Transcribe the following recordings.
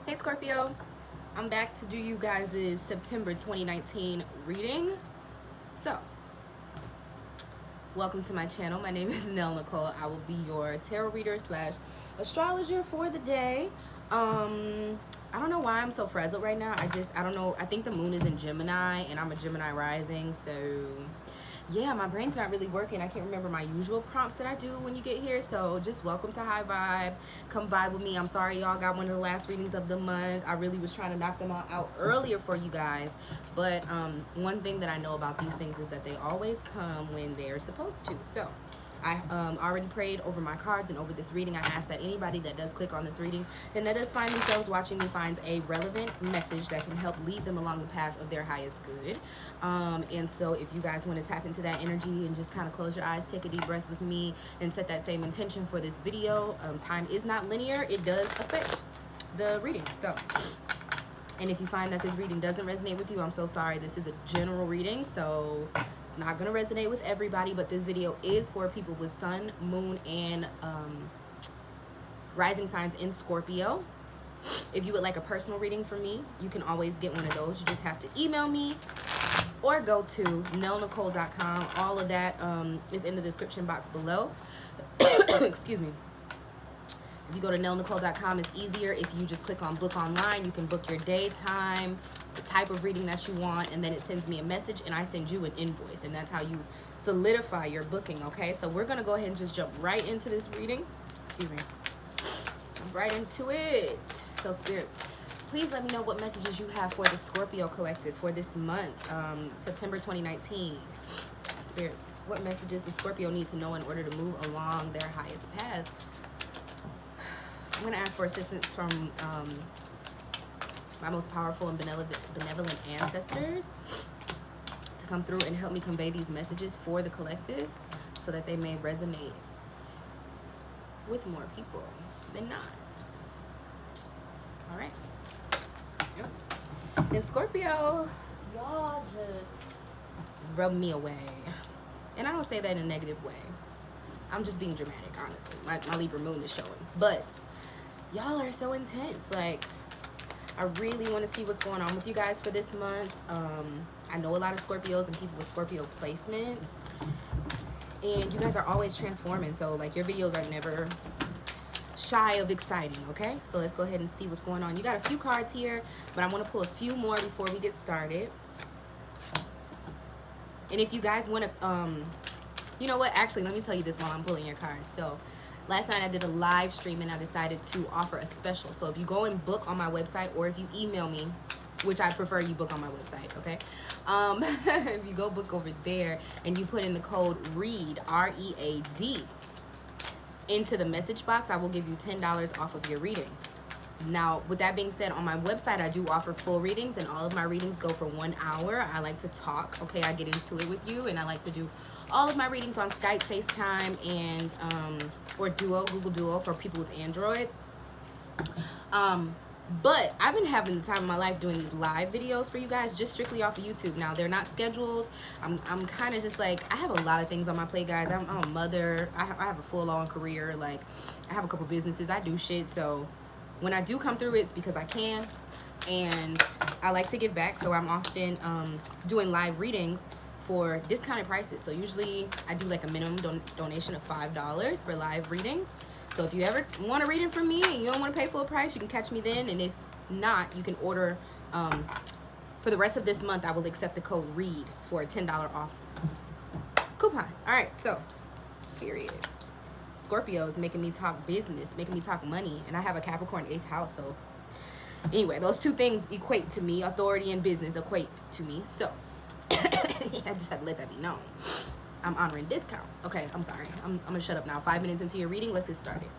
Hey Scorpio, I'm back to do you guys' September 2019 reading. So, welcome to my channel. My name is Nell Nicole. I will be your tarot reader slash astrologer for the day. I don't know why I'm so frazzled right now. I don't know. I think the moon is in Gemini and I'm a Gemini rising. So yeah, my brain's not really working. I can't remember my usual prompts that I do when you get here. So just welcome to High Vibe. Come vibe with me. I'm sorry y'all got one of the last readings of the month. I really was trying to knock them out earlier for you guys. But one thing that I know about these things is that they always come when they're supposed to. So I already prayed over my cards and over this reading. I ask that anybody that does click on this reading and that does find themselves watching me finds a relevant message that can help lead them along the path of their highest good. And so if you guys want to tap into that energy and just kind of close your eyes, take a deep breath with me and set that same intention for this video. Time is not linear. It does affect the reading. So, and if you find that this reading doesn't resonate with you, I'm so sorry. This is a general reading, so it's not going to resonate with everybody, but this video is for people with sun, moon, and rising signs in Scorpio. If you would like a personal reading from me, you can always get one of those. You just have to email me or go to nellnicole.com. All of that is in the description box below. Excuse me. If you go to nellnicole.com, it's easier. If you just click on book online, you can book your day, time, the type of reading that you want, and then it sends me a message and I send you an invoice, and that's how you solidify your booking. Okay, so we're gonna go ahead and just jump right into this reading. Excuse me. Jump right into it. So Spirit, please let me know what messages you have for the Scorpio collective for this month, September 2019. Spirit, what messages does Scorpio need to know in order to move along their highest path? I'm going to ask for assistance from my most powerful and benevolent ancestors to come through and help me convey these messages for the collective so that they may resonate with more people than not. All right. In Scorpio, y'all just rub me away. And I don't say that in a negative way. I'm just being dramatic, honestly. My Libra moon is showing. But y'all are so intense. Like, I really want to see what's going on with you guys for this month. I know a lot of Scorpios and people with Scorpio placements. And you guys are always transforming. So, like, your videos are never shy of exciting, okay? So let's go ahead and see what's going on. You got a few cards here, but I want to pull a few more before we get started. And if you guys want to... you know what? Actually, let me tell you this while I'm pulling your cards. So, last night I did a live stream and I decided to offer a special. So, if you go and book on my website or if you email me, which I prefer you book on my website, okay? If you go book over there and you put in the code READ, R-E-A-D, into the message box, I will give you $10 off of your reading. Now, with that being said, on my website, I do offer full readings, and all of my readings go for 1 hour. I like to talk, okay? I get into it with you, and I like to do all of my readings on Skype, FaceTime, and or Duo, Google Duo for people with Androids. But I've been having the time of my life doing these live videos for you guys, just strictly off of YouTube. Now, they're not scheduled. I'm kind of just like, I have a lot of things on my plate, guys. I'm a mother. I have a full-on career. Like, I have a couple businesses. I do shit, so... when I do come through, it's because I can, and I like to give back, so I'm often doing live readings for discounted prices. So usually I do like a minimum donation of $5 for live readings. So if you ever want a reading from me and you don't want to pay full price, you can catch me then, and if not, you can order. For the rest of this month, I will accept the code READ for a $10 off coupon. All right, so period. Scorpio is making me talk business, making me talk money, and I have a Capricorn 8th house. So anyway, those two things equate to me. Authority and business equate to me. So I just have to let that be known. I'm honoring discounts. Okay, I'm sorry. I'm gonna shut up now. 5 minutes into your reading, let's get started.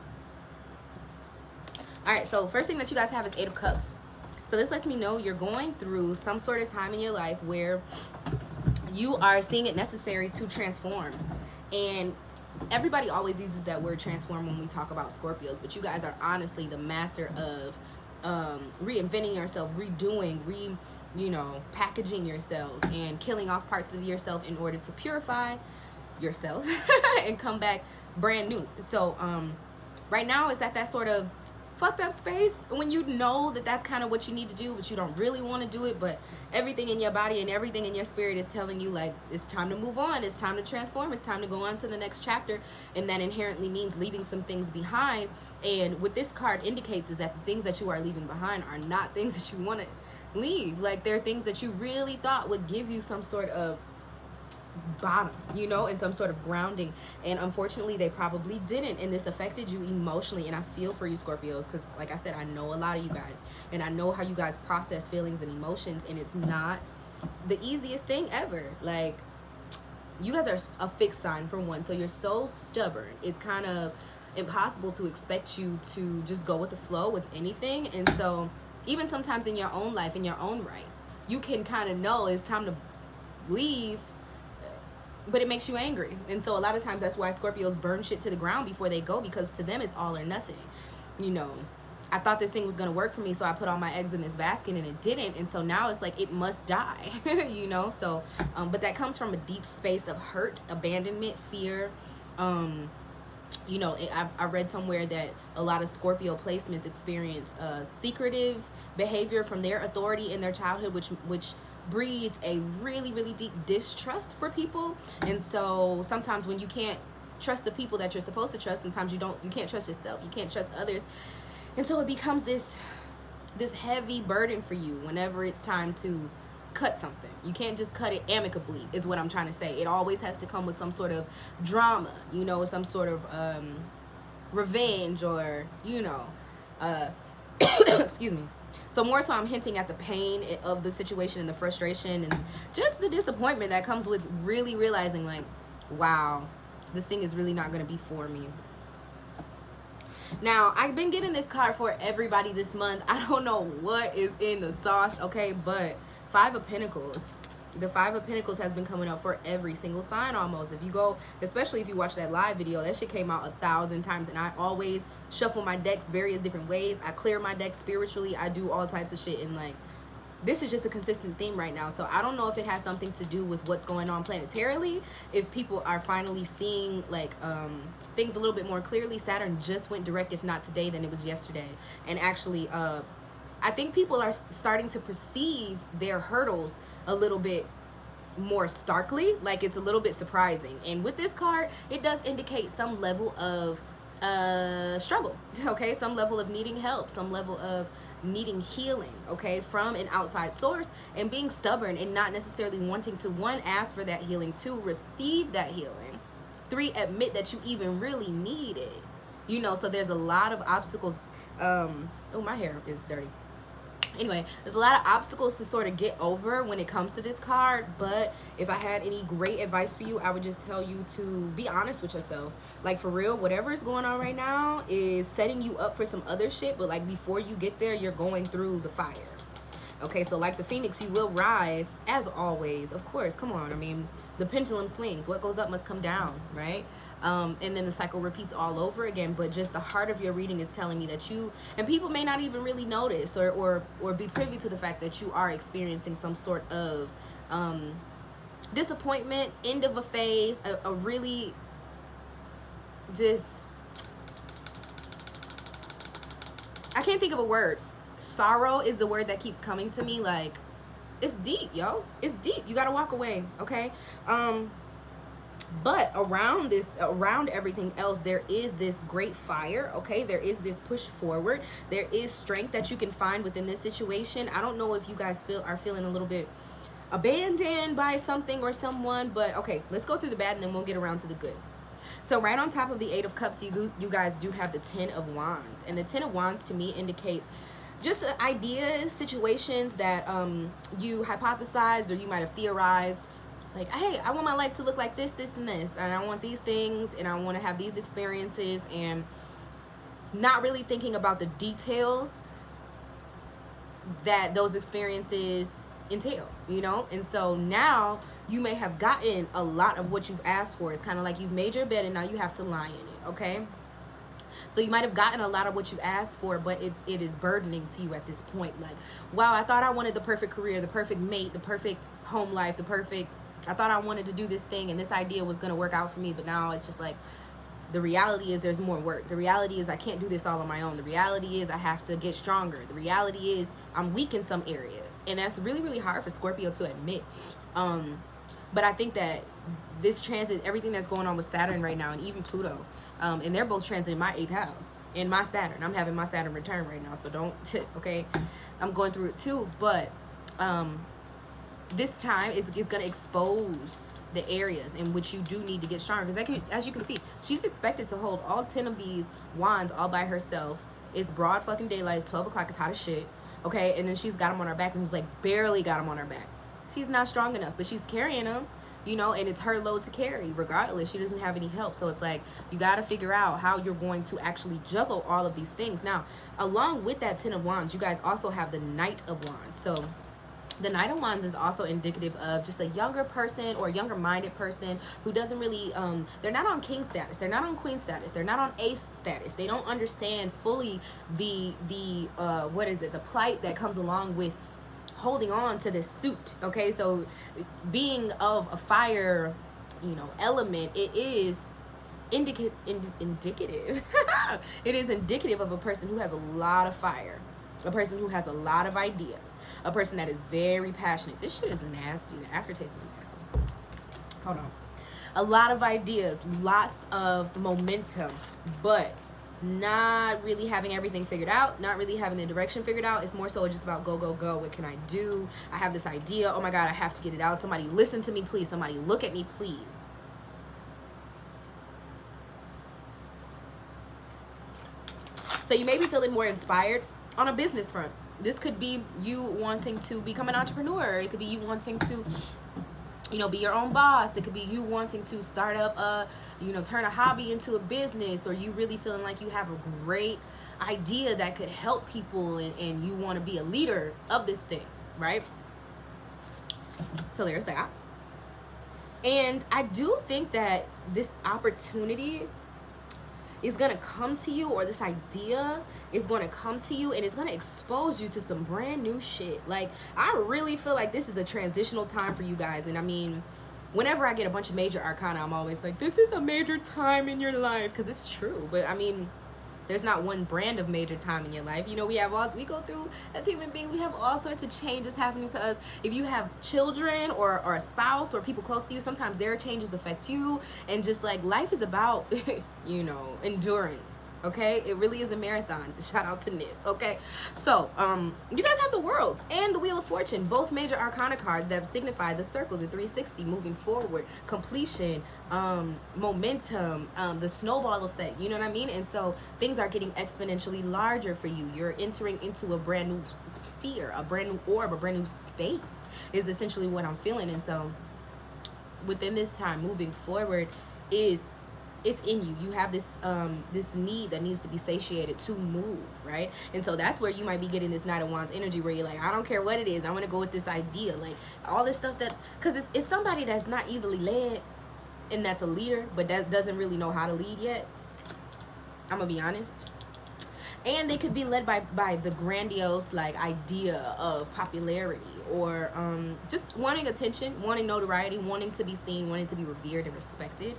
All right, so first thing that you guys have is 8 of Cups. So this lets me know you're going through some sort of time in your life where you are seeing it necessary to transform. And everybody always uses that word transform when we talk about Scorpios, but you guys are honestly the master of reinventing yourself, redoing, packaging yourselves and killing off parts of yourself in order to purify yourself and come back brand new. So right now it's at that sort of fucked up space when you know that that's kind of what you need to do, but you don't really want to do it, but everything in your body and everything in your spirit is telling you like it's time to move on, it's time to transform, it's time to go on to the next chapter. And that inherently means leaving some things behind. And what this card indicates is that the things that you are leaving behind are not things that you want to leave. Like they're things that you really thought would give you some sort of bottom, you know, and some sort of grounding, and unfortunately they probably didn't, and this affected you emotionally. And I feel for you, Scorpios, because like I said, I know a lot of you guys, and I know how you guys process feelings and emotions, and it's not the easiest thing ever. Like, you guys are a fixed sign for one, so you're so stubborn, it's kind of impossible to expect you to just go with the flow with anything. And so even sometimes in your own life, in your own right, you can kind of know it's time to leave, but it makes you angry. And so a lot of times that's why Scorpios burn shit to the ground before they go, because to them it's all or nothing. You know, I thought this thing was going to work for me, so I put all my eggs in this basket, and it didn't. And so now it's like it must die. You know, so but that comes from a deep space of hurt, abandonment, fear. You know, I read somewhere that a lot of Scorpio placements experience secretive behavior from their authority in their childhood, which breeds a really, really deep distrust for people. And so sometimes when you can't trust the people that you're supposed to trust, sometimes you can't trust yourself, you can't trust others. And so it becomes this heavy burden for you whenever it's time to cut something. You can't just cut it amicably, is what I'm trying to say. It always has to come with some sort of drama, you know, some sort of revenge, or, you know, excuse me. So more so I'm hinting at the pain of the situation and the frustration and just the disappointment that comes with really realizing like, wow, this thing is really not going to be for me. Now, I've been getting this card for everybody this month. I don't know what is in the sauce, okay, but Five of Pentacles. The Five of Pentacles has been coming up for every single sign almost. If you go, especially if you watch that live video, that shit came out 1,000 times. And I always shuffle my decks various different ways. I clear my deck spiritually. I do all types of shit. And like, this is just a consistent theme right now. So I don't know if it has something to do with what's going on planetarily. If people are finally seeing like things a little bit more clearly. Saturn just went direct, if not today, then it was yesterday. And actually, I think people are starting to perceive their hurdles a little bit more starkly. Like, it's a little bit surprising. And with this card, it does indicate some level of struggle, okay, some level of needing help, some level of needing healing, okay, from an outside source, and being stubborn and not necessarily wanting to, one, ask for that healing, two, receive that healing, three, admit that you even really need it, you know. So there's a lot of obstacles. Oh, my hair is dirty. Anyway, there's a lot of obstacles to sort of get over when it comes to this card. But if I had any great advice for you, I would just tell you to be honest with yourself. Like, for real, whatever is going on right now is setting you up for some other shit. But like, before you get there, you're going through the fire. Okay, so like the phoenix, you will rise, as always. Of course, come on. I mean, the pendulum swings. What goes up must come down, right? And then the cycle repeats all over again. But just the heart of your reading is telling me that you, and people may not even really notice or be privy to the fact that you are experiencing some sort of disappointment, end of a phase, a really just, I can't think of a word. Sorrow is the word that keeps coming to me. Like, it's deep, yo. It's deep. You gotta walk away, okay? But around everything else, there is this great fire, okay? There is this push forward. There is strength that you can find within this situation. I don't know if you guys are feeling a little bit abandoned by something or someone, but okay, let's go through the bad and then we'll get around to the good. So right on top of the Eight of Cups, you guys do have the Ten of Wands. And the Ten of Wands to me indicates just ideas, situations that you hypothesized or you might have theorized. Like, hey, I want my life to look like this, this, and this. And I want these things, and I want to have these experiences. And not really thinking about the details that those experiences entail, you know? And so now you may have gotten a lot of what you've asked for. It's kind of like you've made your bed and now you have to lie in it, okay? So you might have gotten a lot of what you asked for, but it is burdening to you at this point. Like, wow, I thought I wanted the perfect career, the perfect mate, the perfect home life, I thought I wanted to do this thing and this idea was going to work out for me, but now it's just like, The reality is there's more work. The reality is I can't do this all on my own. The reality is I have to get stronger. The reality is I'm weak in some areas. And that's really, really hard for Scorpio to admit. But I think that this transit, everything that's going on with Saturn right now, and even Pluto, and they're both transiting my 8th house in my Saturn. I'm having my Saturn return right now, so don't, okay? I'm going through it too, but this time it's going to expose the areas in which you do need to get stronger. Because as you can see, she's expected to hold all 10 of these wands all by herself. It's broad fucking daylight. It's 12 o'clock. It's hot as shit. Okay, and then she's got them on her back, and she's like barely got them on her back. She's not strong enough, but she's carrying them, you know, and it's her load to carry regardless. She doesn't have any help. So it's like you got to figure out how you're going to actually juggle all of these things. Now, along with that 10 of wands, you guys also have the Knight of wands. So the Knight of wands is also indicative of just a younger person or a younger minded person who doesn't really they're not on king status, they're not on queen status, they're not on ace status. They don't understand fully the what is it, the plight that comes along with holding on to this suit. Okay, so being of a fire, you know, element, it is indicative it is indicative of a person who has a lot of fire, a person who has a lot of ideas, a person that is very passionate. This shit is nasty. The aftertaste is nasty. Hold on. A lot of ideas, lots of momentum, but not really having everything figured out, not really having the direction figured out. It's more so just about go, go, go. What can I do? I have this idea. Oh my God, I have to get it out. Somebody listen to me, please. Somebody look at me, please. So you may be feeling more inspired on a business front. This could be you wanting to become an entrepreneur. It could be you wanting to, you know, be your own boss. It could be you wanting to start up you know, turn a hobby into a business, or you really feeling like you have a great idea that could help people, and you want to be a leader of this thing, right? So there's that. And I do think that this opportunity is going to come to you, or this idea is going to come to you, and it's going to expose you to some brand new shit. Like, I really feel like this is a transitional time for you guys. And I mean, whenever I get a bunch of major arcana, I'm always like, this is a major time in your life, because it's true. But I mean, there's not one brand of major time in your life. You know, we go through, as human beings, we have all sorts of changes happening to us. If you have children or a spouse or people close to you, sometimes their changes affect you. And just like, life is about, you know, endurance. Okay, it really is a marathon. Shout out to Nip. Okay, so you guys have the World and the Wheel of Fortune, both major arcana cards that signify the circle, the 360, moving forward, completion, momentum, the snowball effect. You know what I mean? And so things are getting exponentially larger for you. You're entering into a brand new sphere, a brand new orb, a brand new space is essentially what I'm feeling. And so within this time, moving forward, it's in you. You have this this need that needs to be satiated to move, right? And so that's where you might be getting this Knight of Wands energy, where you're like, I don't care what it is, I want to go with this idea, like all this stuff that, because it's somebody that's not easily led, and that's a leader, but that doesn't really know how to lead yet. I'm gonna be honest. And they could be led by the grandiose like idea of popularity, or just wanting attention, wanting notoriety, wanting to be seen, wanting to be revered and respected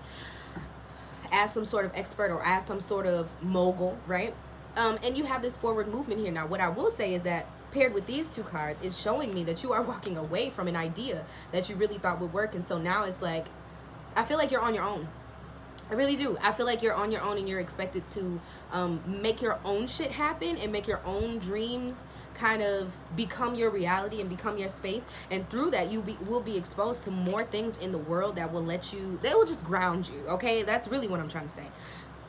as some sort of expert or as some sort of mogul, right? And you have this forward movement here. Now, what I will say is that paired with these two cards, it's showing me that you are walking away from an idea that you really thought would work. And so now it's like, I feel like you're on your own. I really do. I feel like you're on your own, and you're expected to make your own shit happen and make your own dreams kind of become your reality and become your space. And through that, you will be exposed to more things in the world that will they will just ground you. Okay, that's really what I'm trying to say.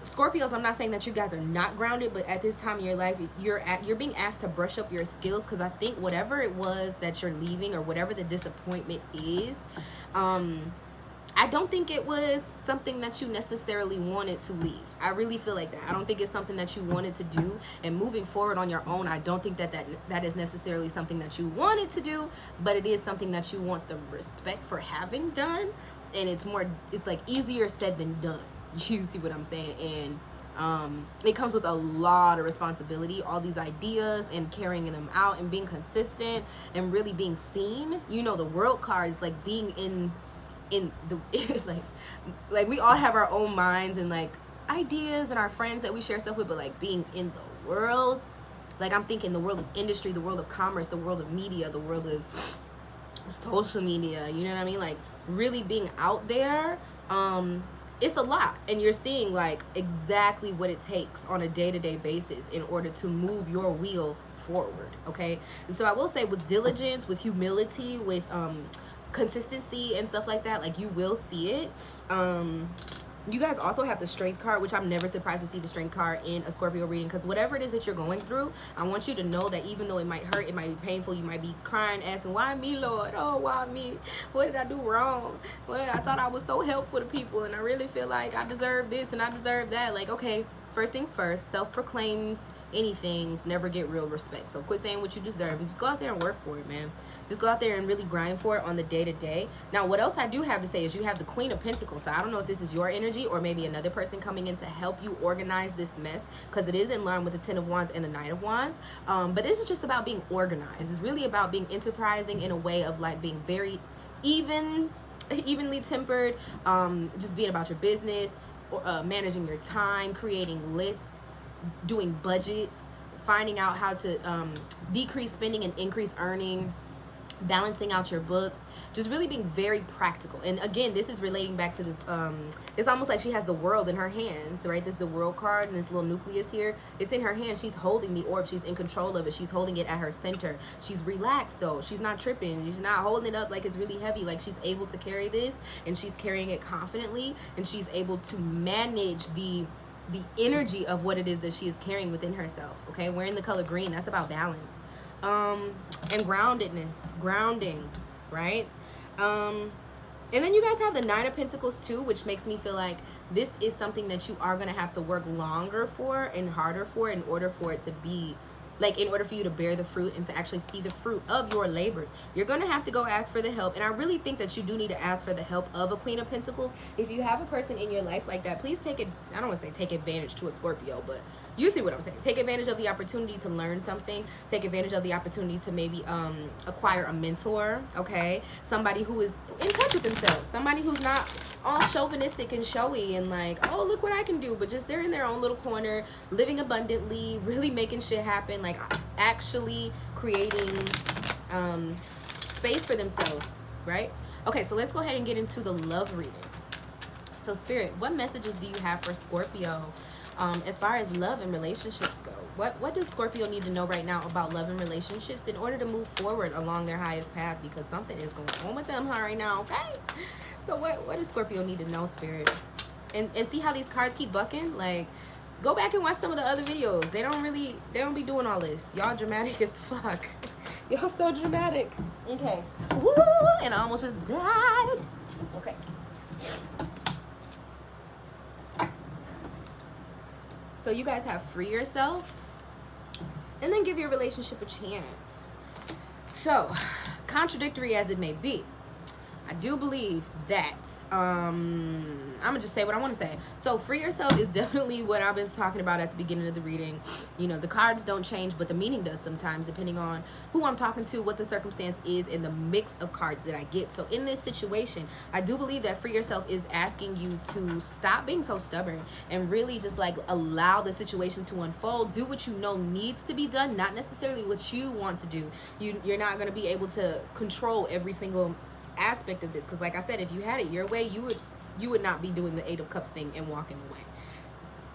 Scorpios, I'm not saying that you guys are not grounded, but at this time in your life, you're being asked to brush up your skills, because I think whatever it was that you're leaving, or whatever the disappointment is, I don't think it was something that you necessarily wanted to leave. I really feel like that. I don't think it's something that you wanted to do. And moving forward on your own, I don't think that is necessarily something that you wanted to do, but it is something that you want the respect for having done. And it's like easier said than done. You see what I'm saying? And it comes with a lot of responsibility, all these ideas, and carrying them out, and being consistent, and really being seen. You know, the World card is like being in the like we all have our own minds, and like ideas and our friends that we share stuff with, but like being in the world, like I'm thinking the world of industry, the world of commerce, the world of media, the world of social media, you know what I mean? Like really being out there, it's a lot, and you're seeing like exactly what it takes on a day-to-day basis in order to move your wheel forward. Okay, and so I will say, with diligence, with humility, with consistency and stuff like that, like you will see it. You guys also have the strength card, which I'm never surprised to see the strength card in a Scorpio reading, because whatever it is that you're going through, I want you to know that even though it might hurt, it might be painful, you might be crying, asking, why me, Lord? Oh, why me? What did I do wrong? Well, I thought I was so helpful to people, and I really feel like I deserve this and I deserve that. Like, okay, first things first, self-proclaimed anythings never get real respect. So quit saying what you deserve and just go out there and work for it, man. Just go out there and really grind for it on the day-to-day. Now, what else I do have to say is you have the Queen of Pentacles. So I don't know if this is your energy or maybe another person coming in to help you organize this mess, because it is in line with the Ten of Wands and the Knight of Wands. But this is just about being organized. It's really about being enterprising in a way of like being very evenly tempered, just being about your business, managing your time, creating lists, doing budgets, finding out how to decrease spending and increase earning, balancing out your books, just really being very practical. And again, this is relating back to this, it's almost like she has the world in her hands, right? This is the world card, and this little nucleus here, it's in her hand. She's holding the orb, she's in control of it, she's holding it at her center. She's relaxed though, she's not tripping, she's not holding it up like it's really heavy. Like she's able to carry this, and she's carrying it confidently, and she's able to manage the energy of what it is that she is carrying within herself. Okay, wearing the color green, that's about balance, and grounding, right? And then you guys have the Nine of Pentacles too, which makes me feel like this is something that you are going to have to work longer for and harder for in order for it to be, like, in order for you to bear the fruit and to actually see the fruit of your labors. You're going to have to go ask for the help. And I really think that you do need to ask for the help of a Queen of Pentacles. If you have a person in your life like that, please take it. I don't want to say take advantage to a Scorpio, but you see what I'm saying. Take advantage of the opportunity to learn something. Take advantage of the opportunity to maybe acquire a mentor, okay? Somebody who is in touch with themselves. Somebody who's not all chauvinistic and showy and like, oh, look what I can do. But just they're in their own little corner, living abundantly, really making shit happen, like actually creating space for themselves, right? Okay, so let's go ahead and get into the love reading. So Spirit, what messages do you have for Scorpio as far as love and relationships go? What does Scorpio need to know right now about love and relationships in order to move forward along their highest path? Because something is going on with them right now, okay? So what does Scorpio need to know, Spirit? And see how these cards keep bucking? Like, go back and watch some of the other videos. They don't be doing all this. Y'all dramatic as fuck. Y'all so dramatic. Okay. Woo! And I almost just died. Okay. So you guys have free yourself and then give your relationship a chance. So, contradictory as it may be, I do believe that, I'm going to just say what I want to say. So free yourself is definitely what I've been talking about at the beginning of the reading. You know, the cards don't change, but the meaning does sometimes, depending on who I'm talking to, what the circumstance is, and the mix of cards that I get. So in this situation, I do believe that free yourself is asking you to stop being so stubborn and really just like allow the situation to unfold. Do what you know needs to be done, not necessarily what you want to do. You're not going to be able to control every single aspect of this, because like I said, if you had it your way, you would not be doing the Eight of Cups thing and walking away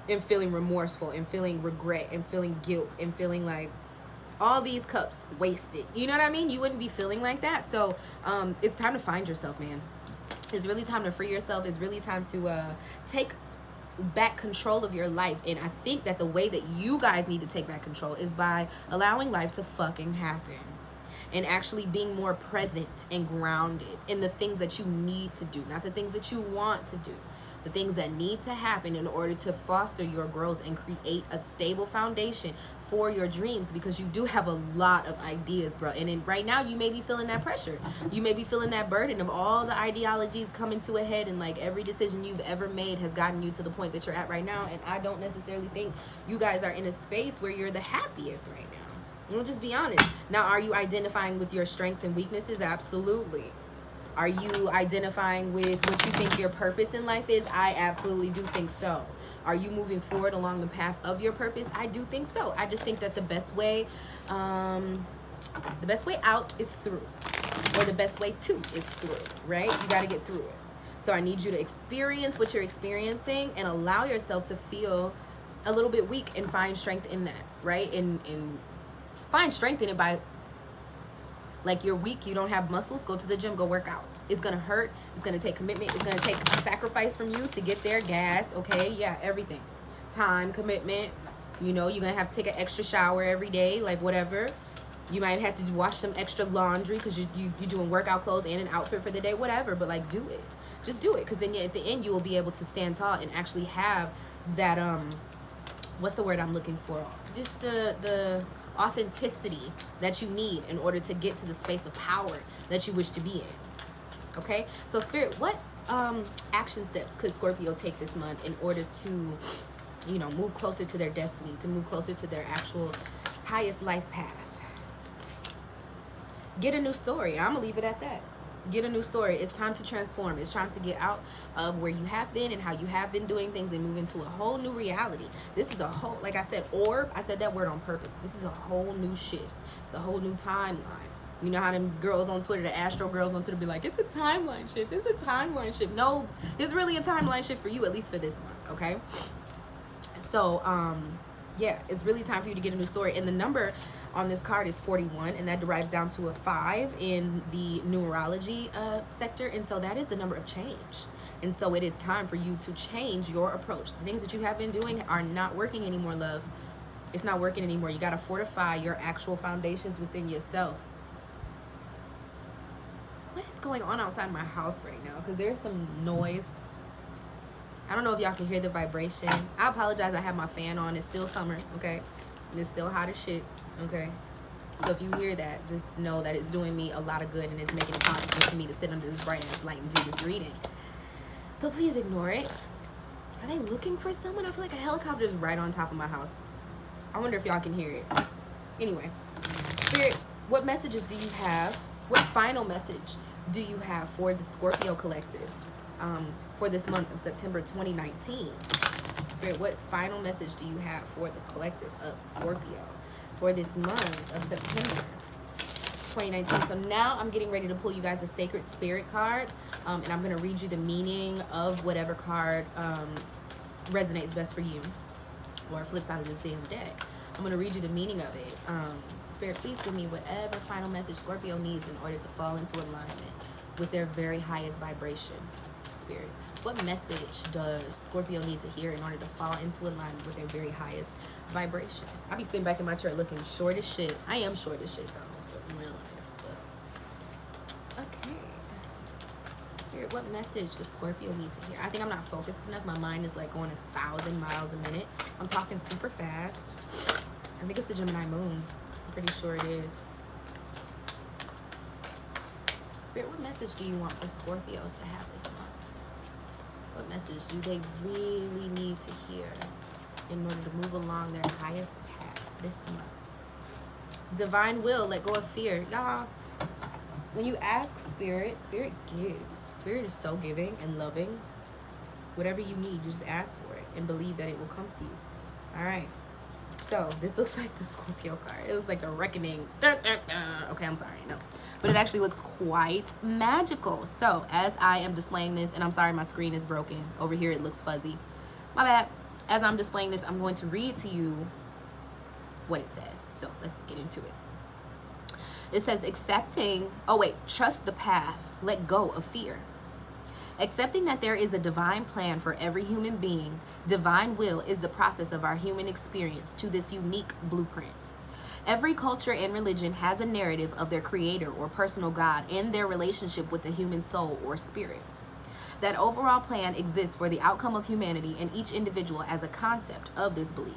and feeling remorseful and feeling regret and feeling guilt and feeling like all these cups wasted. You know what I mean? You wouldn't be feeling like that. So it's time to find yourself, man. It's really time to free yourself. It's really time to take back control of your life. And I think that the way that you guys need to take back control is by allowing life to fucking happen and actually being more present and grounded in the things that you need to do, not the things that you want to do, the things that need to happen in order to foster your growth and create a stable foundation for your dreams, because you do have a lot of ideas, bro. And right now you may be feeling that pressure. You may be feeling that burden of all the ideologies coming to a head, and like every decision you've ever made has gotten you to the point that you're at right now. And I don't necessarily think you guys are in a space where you're the happiest right now. We'll just be honest. Now, are you identifying with your strengths and weaknesses? Absolutely. Are you identifying with what you think your purpose in life is? I absolutely do think so. Are you moving forward along the path of your purpose? I do think so. I just think that the best way out is through, or the best way to is through, right? You got to get through it. So I need you to experience what you're experiencing and allow yourself to feel a little bit weak and find strength in that, right? And find strength in it by, like, you're weak, you don't have muscles, go to the gym, go work out. It's gonna hurt, it's gonna take commitment, it's gonna take a sacrifice from you to get there, gas, okay, yeah, everything. Time, commitment, you know, you're gonna have to take an extra shower every day, like whatever. You might have to wash some extra laundry because you're doing workout clothes and an outfit for the day, whatever, but like do it. Just do it, because then at the end you will be able to stand tall and actually have that, what's the word I'm looking for? Just the authenticity that you need in order to get to the space of power that you wish to be in. Okay, so Spirit, what action steps could Scorpio take this month in order to, you know, move closer to their destiny, to move closer to their actual highest life path? Get a new story. I'm gonna leave it at that. Get a new story. It's time to transform. It's time to get out of where you have been and how you have been doing things and move into a whole new reality. This is a whole, like I said, orb. I said that word on purpose. This is a whole new shift. It's a whole new timeline. You know how them girls on Twitter, the Astro girls on Twitter, be like, it's a timeline shift. It's a timeline shift. No, it's really a timeline shift for you, at least for this month, okay? So, yeah, it's really time for you to get a new story. And the number on this card is 41, and that derives down to a 5 in the numerology sector, and so that is the number of change. And so it is time for you to change your approach. The things that you have been doing are not working anymore, love. It's not working anymore. You got to fortify your actual foundations within yourself. What is going on outside my house right now? Because there's some noise. I don't know if y'all can hear the vibration. I apologize, I have my fan on. It's still summer, okay? And it's still hot as shit. Okay, so if you hear that, just know that it's doing me a lot of good and it's making it possible for me to sit under this bright ass light and do this reading. So please ignore it. Are they looking for someone? I feel like a helicopter is right on top of my house. I wonder if y'all can hear it. Anyway, Spirit, what messages do you have? What final message do you have for the Scorpio collective for this month of September 2019? Spirit, what final message do you have for the collective of Scorpio for this month of September 2019? So now I'm getting ready to pull you guys a Sacred Spirit card, and I'm going to read you the meaning of whatever card resonates best for you, or flips out of this damn deck. I'm going to read you the meaning of it. Spirit, please give me whatever final message Scorpio needs in order to fall into alignment with their very highest vibration. Spirit, what message does Scorpio need to hear in order to fall into alignment with their very highest vibration? I be sitting back in my chair looking short as shit. I am short as shit though, in real life. But okay, Spirit, what message does Scorpio need to hear? I think I'm not focused enough. My mind is like going 1,000 miles a minute. I'm talking super fast. I think it's the Gemini moon. I'm pretty sure it is. Spirit, what message do you want for Scorpios to have this month? What message do they really need to hear in order to move along their highest path this month? Divine will, let go of fear. Y'all, when you ask Spirit, Spirit gives. Spirit is so giving and loving. Whatever you need, you just ask for it and believe that it will come to you. All right. So this looks like the Scorpio card. It looks like the reckoning. Okay, I'm sorry, no. But it actually looks quite magical. So as I am displaying this, and I'm sorry my screen is broken. Over here it looks fuzzy. My bad. As I'm displaying this, I'm going to read to you what it says. So let's get into it. It says trust the path, let go of fear. Accepting that there is a divine plan for every human being, divine will is the process of our human experience to this unique blueprint. Every culture and religion has a narrative of their creator or personal God and their relationship with the human soul or spirit. That overall plan exists for the outcome of humanity and each individual as a concept of this belief.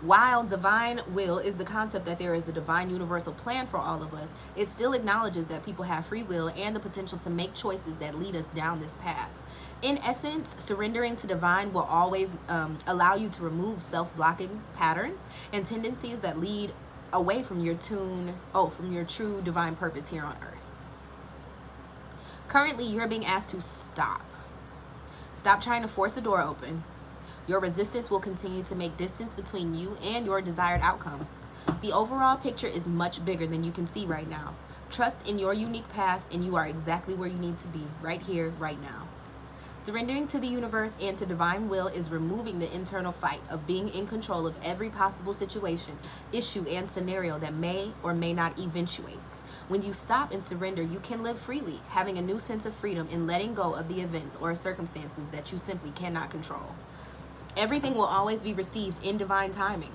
While divine will is the concept that there is a divine universal plan for all of us, it still acknowledges that people have free will and the potential to make choices that lead us down this path. In essence, surrendering to divine will always allow you to remove self-blocking patterns and tendencies that lead away from your true divine purpose here on earth. Currently, you're being asked to stop. Stop trying to force a door open. Your resistance will continue to make distance between you and your desired outcome. The overall picture is much bigger than you can see right now. Trust in your unique path, and you are exactly where you need to be, right here, right now. Surrendering to the universe and to divine will is removing the internal fight of being in control of every possible situation, issue, and scenario that may or may not eventuate. When you stop and surrender, you can live freely, having a new sense of freedom in letting go of the events or circumstances that you simply cannot control. Everything will always be received in divine timing.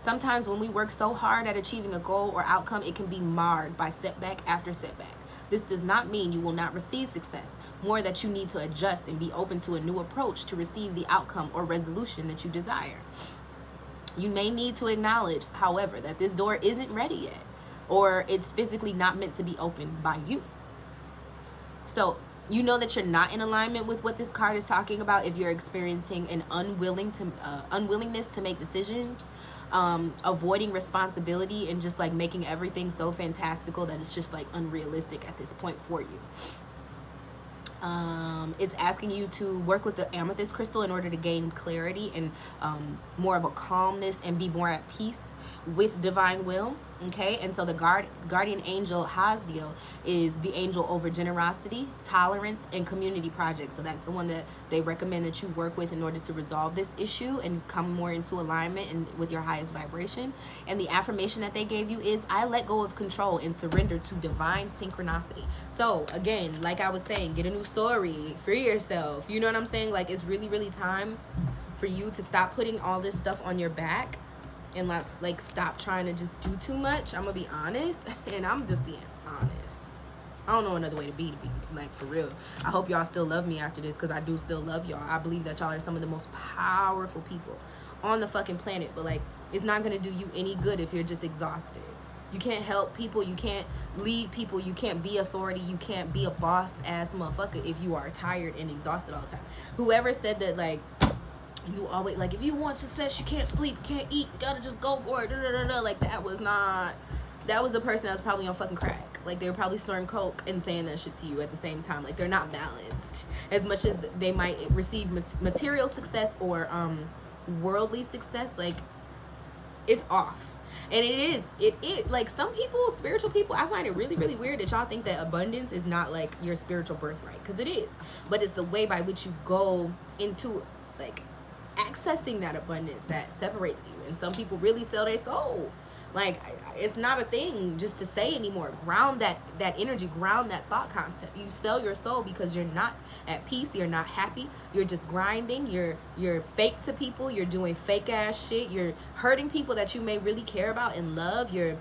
Sometimes when we work so hard at achieving a goal or outcome, it can be marred by setback after setback. This does not mean you will not receive success, more that you need to adjust and be open to a new approach to receive the outcome or resolution that you desire. You may need to acknowledge, however, that this door isn't ready yet, or it's physically not meant to be opened by you. So you know that you're not in alignment with what this card is talking about if you're experiencing an unwillingness to make decisions, avoiding responsibility, and just like making everything so fantastical that it's just like unrealistic at this point for you. It's asking you to work with the amethyst crystal in order to gain clarity and more of a calmness and be more at peace with divine will. Okay, and so the guardian angel Hasdiel is the angel over generosity, tolerance, and community projects. So that's the one that they recommend that you work with in order to resolve this issue and come more into alignment and with your highest vibration. And the affirmation that they gave you is, I let go of control and surrender to divine synchronicity. So again, like I was saying, get a new story, free yourself. You know what I'm saying? Like, it's really, really time for you to stop putting all this stuff on your back and like stop trying to just do too much. I'm gonna be honest, and I'm just being honest. I don't know another way to be like, for real. I hope y'all still love me after this, because I do still love y'all. I believe that y'all are some of the most powerful people on the fucking planet, but like, it's not gonna do you any good if you're just exhausted. You can't help people, you can't lead people, you can't be authority, you can't be a boss ass motherfucker if you are tired and exhausted all the time. Whoever said that, like, you always, like, if you want success, you can't sleep, you can't eat, you gotta just go for it, like, that was the person that was probably on fucking crack. Like, they were probably snorting coke and saying that shit to you at the same time. Like, they're not balanced. As much as they might receive material success or worldly success, like, it's off. And it like, some people, spiritual people, I find it really, really weird that y'all think that abundance is not like your spiritual birthright, because it is. But it's the way by which you go into, like, accessing that abundance that separates you. And some people really sell their souls. Like, it's not a thing just to say anymore. Ground that energy, ground that thought concept. You sell your soul because you're not at peace, you're not happy, you're just grinding, you're fake to people, you're doing fake ass shit, you're hurting people that you may really care about and love, you're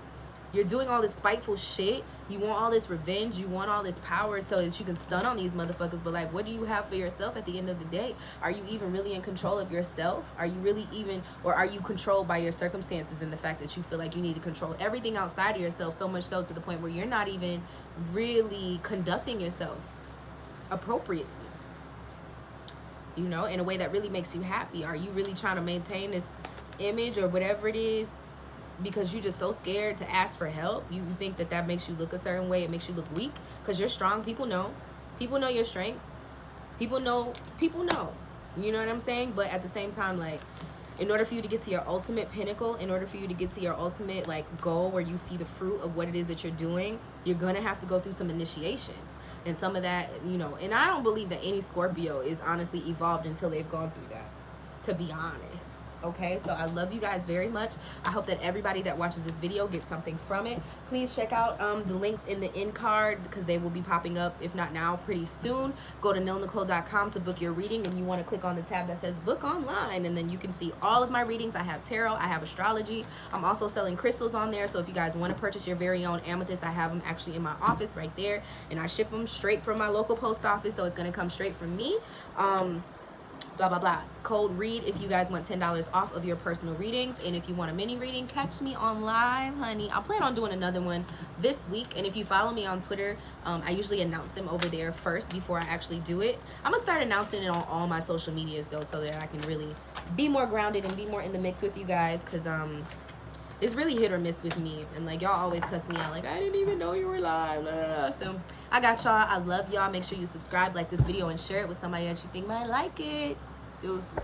doing all this spiteful shit. You want all this revenge. You want all this power so that you can stun on these motherfuckers. But, like, what do you have for yourself at the end of the day? Are you even really in control of yourself? Are you really even, or are you controlled by your circumstances and the fact that you feel like you need to control everything outside of yourself, so much so to the point where you're not even really conducting yourself appropriately, you know, in a way that really makes you happy? Are you really trying to maintain this image or whatever it is because you're just so scared to ask for help? You think that makes you look a certain way, it makes you look weak? Because you're strong. People know your strengths. People know, you know what I'm saying? But at the same time, like, in order for you to get to your ultimate pinnacle, in order for you to get to your ultimate, like, goal where you see the fruit of what it is that you're doing, you're gonna have to go through some initiations. And some of that, you know, and I don't believe that any Scorpio is honestly evolved until they've gone through that, to be honest. Okay, so I love you guys very much. I hope that everybody that watches this video gets something from it. Please check out the links in the end card, because they will be popping up, if not now, pretty soon. Go to nilnicole.com to book your reading, and you want to click on the tab that says book online, and then you can see all of my readings. I have tarot, I have astrology. I'm also selling crystals on there, so if you guys want to purchase your very own amethyst, I have them actually in my office right there, and I ship them straight from my local post office, so it's going to come straight from me. Blah blah blah. Code READ if you guys want $10 off of your personal readings. And if you want a mini reading, catch me on live, honey. I'll plan on doing another one this week. And if you follow me on Twitter, I usually announce them over there first before I actually do it. I'm gonna start announcing it on all my social medias though, so that I can really be more grounded and be more in the mix with you guys, because it's really hit or miss with me, and like, y'all always cuss me out like, I didn't even know you were live, blah, blah, blah. So I got y'all. I love y'all. Make sure you subscribe, like this video, and share it with somebody that you think might like it. Deuce.